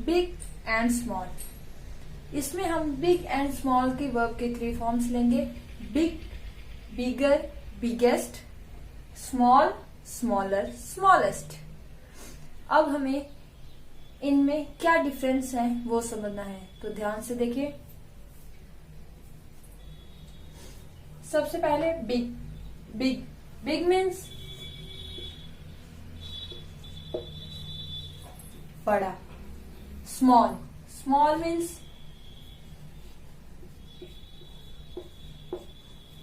Big and small. इसमें हम big and small के वर्ब के 3 फॉर्म्स लेंगे। बिग, बिगर, बिगेस्ट, स्मॉल, स्मॉलर, स्मॉलेस्ट। अब हमें इनमें क्या डिफरेंस है वो समझना है, तो ध्यान से देखिए। सबसे पहले बिग। बिग, बिग मीन्स बड़ा। स्मॉल, स्मॉल मीन्स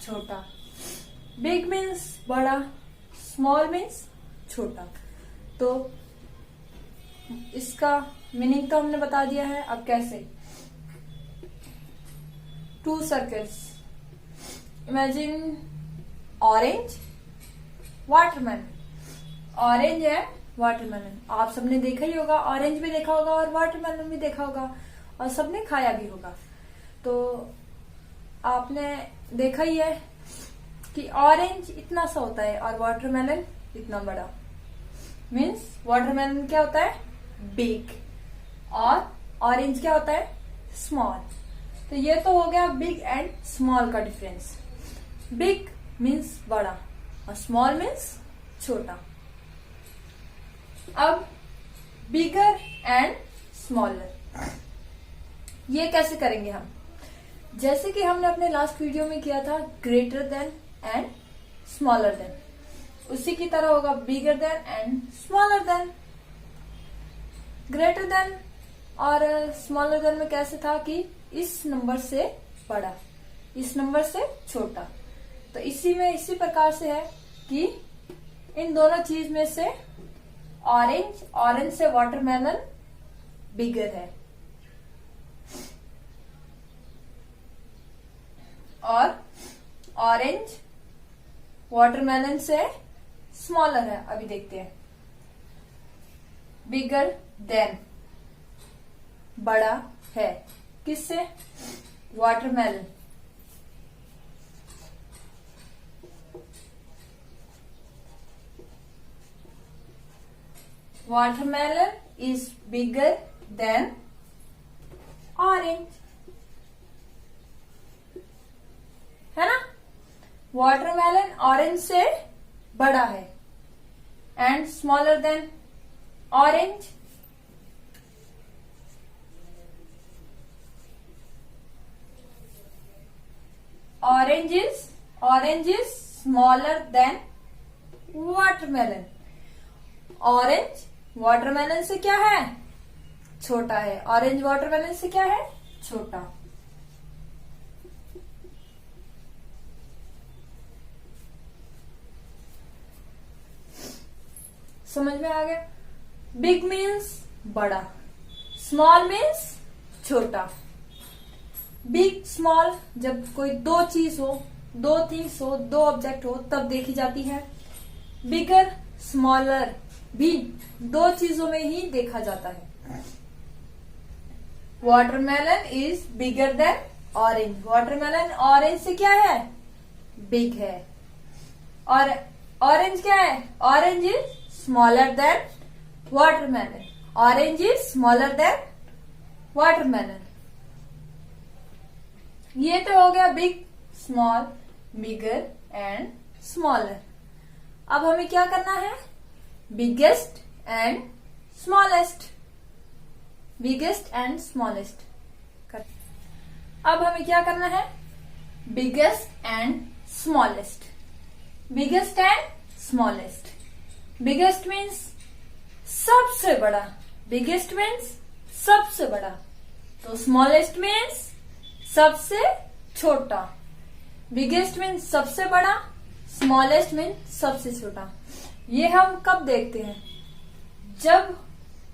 छोटा। बिग मीन्स बड़ा, स्मॉल मीन्स छोटा। तो इसका मीनिंग तो हमने बता दिया है। अब कैसे? 2 circles. Imagine orange, watermelon. Orange है, वाटरमेलन। आप सबने देखा ही होगा, ऑरेंज भी देखा होगा और वाटरमेलन भी देखा होगा और सबने खाया भी होगा। तो आपने देखा ही है कि ऑरेंज इतना सा होता है और वाटरमेलन इतना बड़ा। मीन्स वाटरमेलन क्या होता है? बिग, और ऑरेंज क्या होता है? स्मॉल। तो ये तो हो गया बिग एंड स्मॉल का डिफरेंस। बिग मीन्स बड़ा और स्मॉल मीन्स छोटा। अब बिगर एंड स्मॉलर, ये कैसे करेंगे हम? जैसे कि हमने अपने लास्ट वीडियो में किया था, greater than and smaller than, उसी की तरह होगा bigger than and smaller than. Greater than और स्मॉलर देन में कैसे था कि इस नंबर से बड़ा, इस नंबर से छोटा। तो इसी में इसी प्रकार से है कि इन दोनों चीज में से ऑरेंज, ऑरेंज से वाटरमेलन बिगर है और ऑरेंज वाटरमेलन से स्मॉलर है। अभी देखते हैं। बिगर देन, बड़ा है किससे? Watermelon. Watermelon is bigger than orange, है ना? वाटरमेलन ऑरेंज से बड़ा है and smaller than orange. Orange is smaller than watermelon. Orange watermelon से क्या है? छोटा है। ऑरेंज वाटरमेलन से क्या है? छोटा। समझ में आ गया? बिग मीन्स बड़ा, स्मॉल मीन्स छोटा। बिग स्मॉल जब कोई दो चीज हो, दो थिंग्स हो, दो ऑब्जेक्ट हो, तब देखी जाती है। बिगर, स्मॉलर भी दो चीजों में ही देखा जाता है। Watermelon is bigger then orange. Watermelon orange से क्या है? बिग है। और ऑरेंज क्या है? Orange is smaller than watermelon. Orange is smaller than watermelon. ये तो हो गया big, small, bigger and smaller. अब हमें क्या करना है? Biggest and smallest. Biggest and smallest. अब हमें क्या करना है? Biggest and smallest. Biggest and smallest. Biggest means सबसे बड़ा, बिगेस्ट मीन्स सबसे बड़ा, तो स्मॉलेस्ट मीन्स सबसे छोटा। बिगेस्ट मीन्स सबसे बड़ा, स्मॉलेस्ट मीन्स सबसे छोटा। ये हम कब देखते हैं? जब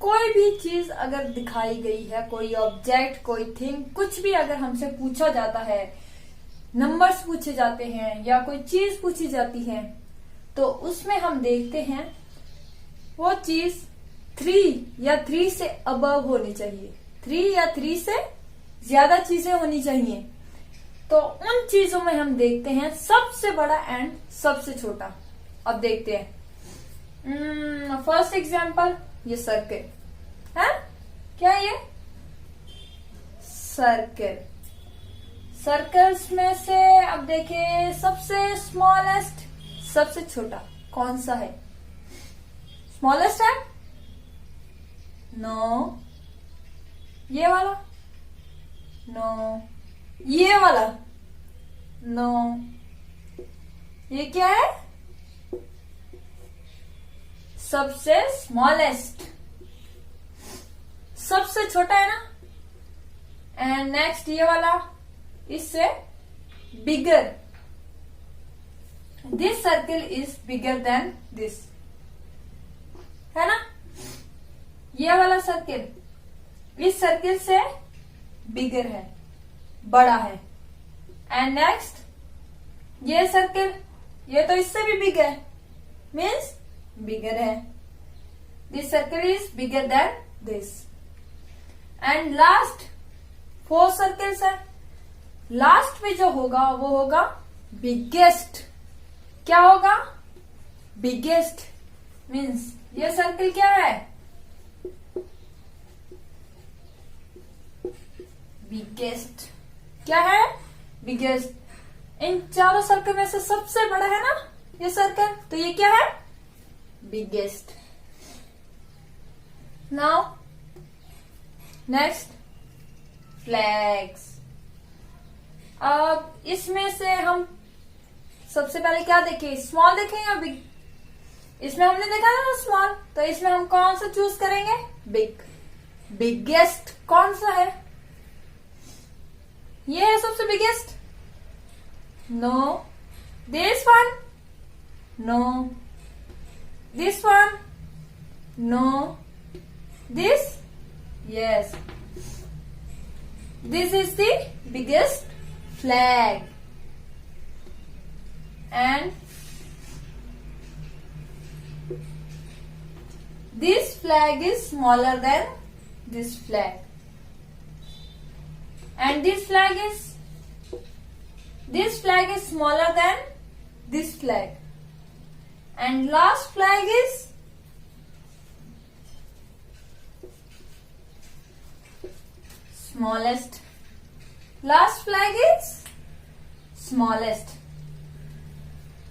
कोई भी चीज अगर दिखाई गई है, कोई ऑब्जेक्ट, कोई थिंग, कुछ भी अगर हमसे पूछा जाता है, नंबर्स पूछे जाते हैं या कोई चीज पूछी जाती है, तो उसमें हम देखते हैं वो चीज 3 या 3 से अबव होनी चाहिए, 3 या 3 से ज्यादा चीजें होनी चाहिए। तो उन चीजों में हम देखते हैं सबसे बड़ा एंड सबसे छोटा। अब देखते हैं। फर्स्ट एग्जाम्पल, ये सर्कल है, क्या है ये? सर्कल। सर्कल्स में से अब देखिए सबसे स्मॉलेस्ट, सबसे छोटा कौन सा है? स्मॉलेस्ट है? नो। ये वाला? नो। ये वाला? नो। ये क्या है? सबसे स्मॉलेस्ट, सबसे छोटा है ना। एंड नेक्स्ट ये वाला, इससे bigger. This circle is bigger than this, है ना। ये वाला सर्किल इस सर्किल से बिगर है, बड़ा है। एंड नेक्स्ट ये सर्किल, ये तो इससे भी बिग है, मीन्स बिगर है। This circle is bigger than this. And last 4 circles है। लास्ट में जो होगा वो होगा बिगेस्ट। क्या होगा? बिगेस्ट। मीन्स ये सर्किल क्या है? बिगेस्ट। क्या है? बिगेस्ट। इन चारों सर्कल में से सबसे बड़ा है ना ये सर्कल, तो ये क्या है? बिगेस्ट। Now next flags. अब इसमें से हम सबसे पहले क्या देखें? स्मॉल देखें या बिग? इसमें हमने देखा ना स्मॉल, तो इसमें हम कौन सा चूज करेंगे? बिग। बिगेस्ट कौन सा है? ये है सबसे biggest? No. This one? No. This one? No. This? Yes. This is the biggest flag, and this flag is smaller than this flag, and this flag is smaller than this flag, and last flag is smallest. Last flag is smallest.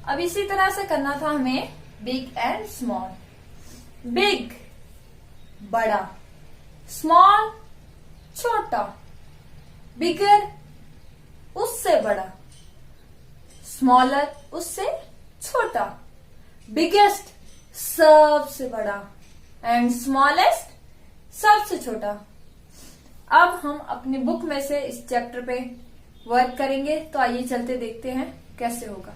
अब इसी तरह से करना था हमें big and small. Big बड़ा, small छोटा, बिगर उससे बड़ा, स्मॉलर उससे छोटा, बिगेस्ट सबसे बड़ा, एंड स्मॉलेस्ट सबसे छोटा। अब हम अपनी बुक में से इस चैप्टर पे वर्क करेंगे, तो आइए चलते देखते हैं कैसे होगा।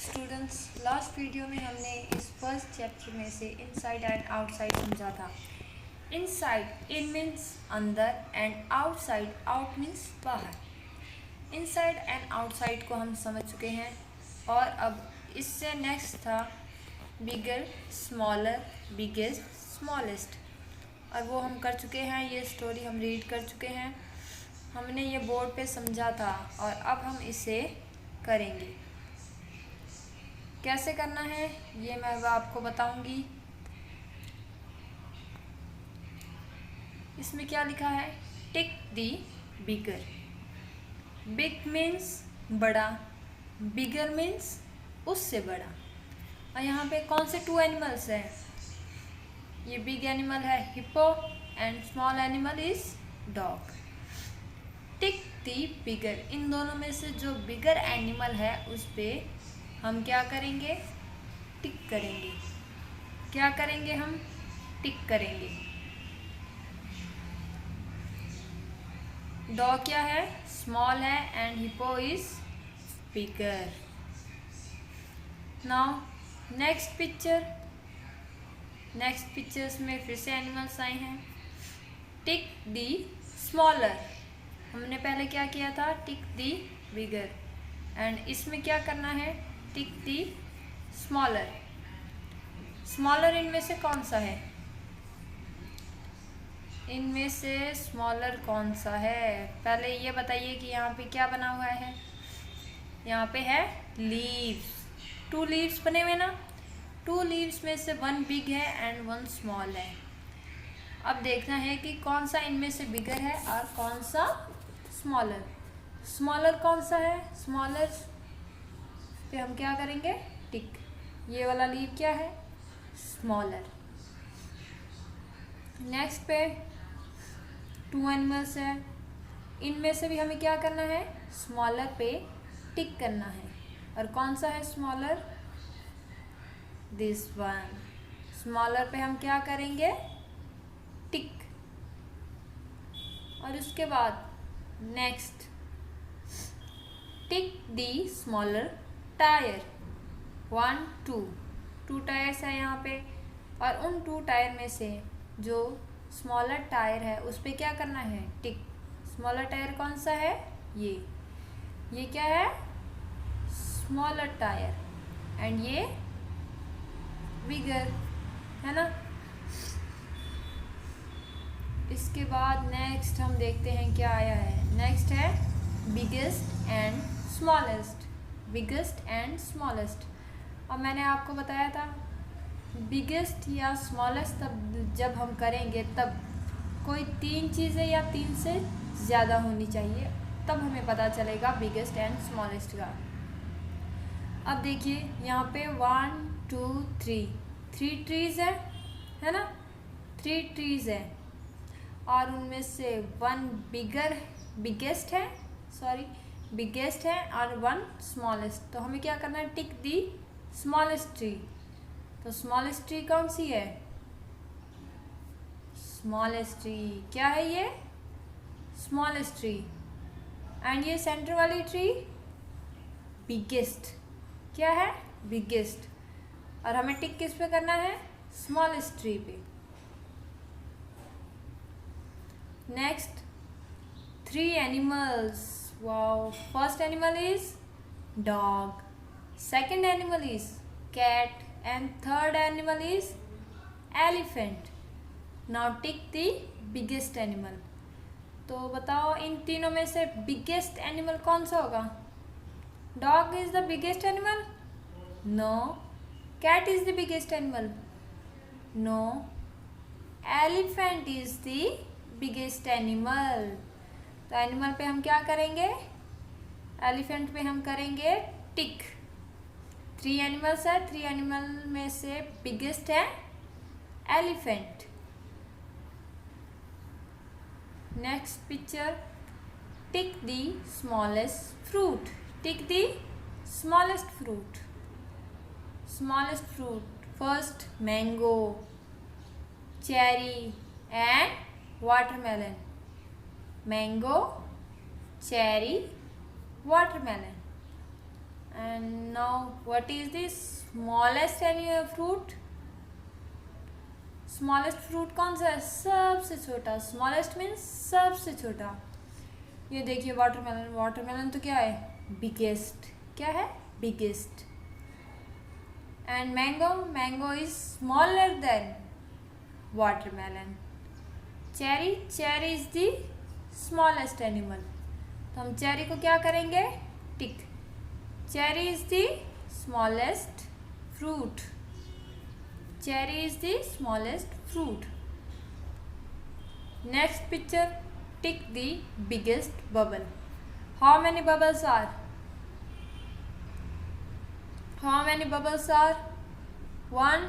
स्टूडेंट्स, लास्ट वीडियो में हमने इस फर्स्ट चैप्टर में से इनसाइड एंड आउटसाइड समझा था। इनसाइड, इन मीन्स अंदर, एंड आउटसाइड, आउट मीन्स बाहर। इनसाइड एंड आउटसाइड को हम समझ चुके हैं, और अब इससे नेक्स्ट था बिगर, स्मॉलर, बिगेस्ट, स्मॉलेस्ट, और वो हम कर चुके हैं। ये स्टोरी हम रीड कर चुके हैं, हमने ये बोर्ड पे समझा था, और अब हम इसे करेंगे। कैसे करना है ये मैं आपको बताऊंगी। इसमें क्या लिखा है? टिक दी बिगर। बिग मीन्स बड़ा, बिगर मीन्स उससे बड़ा। और यहाँ पे कौन से 2 एनिमल्स हैं? ये बिग एनिमल है hippo, and small animal is dog. Tick the bigger. इन दोनों में से जो बिगर एनिमल है उस पे हम क्या करेंगे? टिक करेंगे। क्या करेंगे हम? टिक करेंगे। डॉग क्या है? स्मॉल है, and hippo is bigger. Now next picture. Next pictures में फिर से एनिमल्स आए हैं। टिक दी स्मॉलर। हमने पहले क्या किया था? टिक दी बिगर। एंड इसमें क्या करना है? टिक दी स्मॉलर। स्मॉलर इनमें से कौन सा है? इनमें से स्मॉलर कौन सा है? पहले ये बताइए कि यहाँ पे क्या बना हुआ है? यहाँ पे है लीव्स। 2 लीव्स बने हुए ना। 2 लीव्स में से 1 बिग है एंड 1 स्मॉल है। अब देखना है कि कौन सा इनमें से बिगर है और कौन सा स्मॉलर। स्मॉलर कौन सा है? स्मॉलर पे हम क्या करेंगे? टिक। ये वाला लीव क्या है? स्मॉलर। नेक्स्ट पे 2 एनिमल्स है, इनमें से भी हमें क्या करना है? स्मॉलर पे टिक करना है। और कौन सा है स्मॉलर? This one. स्मॉलर पे हम क्या करेंगे? टिक। और उसके बाद next, tick the smaller tyre. 1 2 tyres है यहाँ पे, और उन 2 टायर में से जो स्मॉलर टायर है उस पे क्या करना है? टिक। स्मॉलर टायर कौन सा है? ये क्या है? Smaller tyre. एंड ये बिगर है ना। इसके बाद नेक्स्ट हम देखते हैं क्या आया है। नेक्स्ट है biggest and smallest. Biggest and smallest. अब मैंने आपको बताया था बिगेस्ट या स्मॉलेस्ट तब जब हम करेंगे तब कोई 3 चीज़ें या 3 से ज़्यादा होनी चाहिए, तब हमें पता चलेगा बिगेस्ट एंड स्मॉलेस्ट का। अब देखिए यहाँ पे 1 2 3 ट्रीज है ना। 3 ट्रीज है और उनमें से 1 बिगेस्ट है और 1 स्मॉलेस्ट। तो हमें क्या करना है? टिक दी स्मॉलेस्ट ट्री। तो स्मॉलेस्ट ट्री कौन सी है? स्मॉलेस्ट ट्री क्या है? ये स्मॉलेस्ट ट्री। एंड ये सेंटर वाली ट्री बिगेस्ट। क्या है? बिगेस्ट। और हमें टिक किस पे करना है? स्मॉलेस्ट ट्री पे। Next 3 animals. Wow. First animal is dog, second animal is cat and third animal is elephant. Now tick the biggest animal. तो बताओ इन तीनों में से बिगेस्ट एनिमल कौन सा होगा? Dog is the biggest animal? No. Cat is the biggest animal? No. Elephant is the biggest animal. तो animal पे हम क्या करेंगे? एलिफेंट पे हम करेंगे टिक। 3 एनिमल्स है, 3 एनिमल में से बिगेस्ट है elephant. Next picture, tick the smallest fruit. Tick the smallest fruit. Smallest fruit first mango, cherry and watermelon. Mango, cherry, watermelon. And now what is the smallest fruit? Smallest fruit कौन सा है? सबसे छोटा। Smallest means सबसे छोटा। ये देखिए watermelon. Watermelon तो क्या है? बिगेस्ट। क्या है? Biggest. And mango, mango is smaller than watermelon. Cherry, cherry is the smallest animal. तो हम चेरी को क्या करेंगे? Tick. Cherry is the smallest fruit. Cherry is the smallest fruit. Next picture, tick the biggest bubble. How many bubbles are? How many bubbles are? 1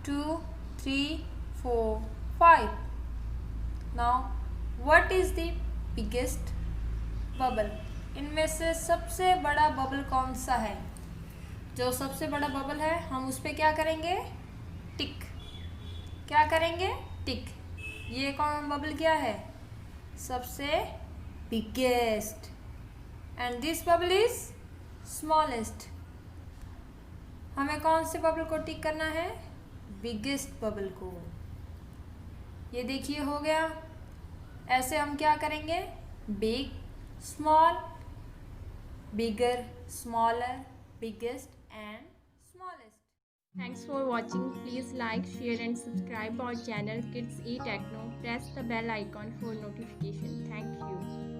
2 3 4 5. Now what is the biggest bubble? इनमें से सबसे बड़ा bubble कौन सा है? जो सबसे बड़ा बबल है हम उस पर क्या करेंगे? टिक। क्या करेंगे? टिक। ये कौन बबल क्या है? सबसे biggest. And this bubble is smallest. हमें कौन से बबल को टिक करना है? बिगेस्ट बबल को। ये देखिए हो गया। ऐसे हम क्या करेंगे? Big, small, bigger, smaller, biggest and smallest. Thanks for watching. Please like, share and subscribe our channel Kids E Techno. Press the bell icon for notification. Thank you.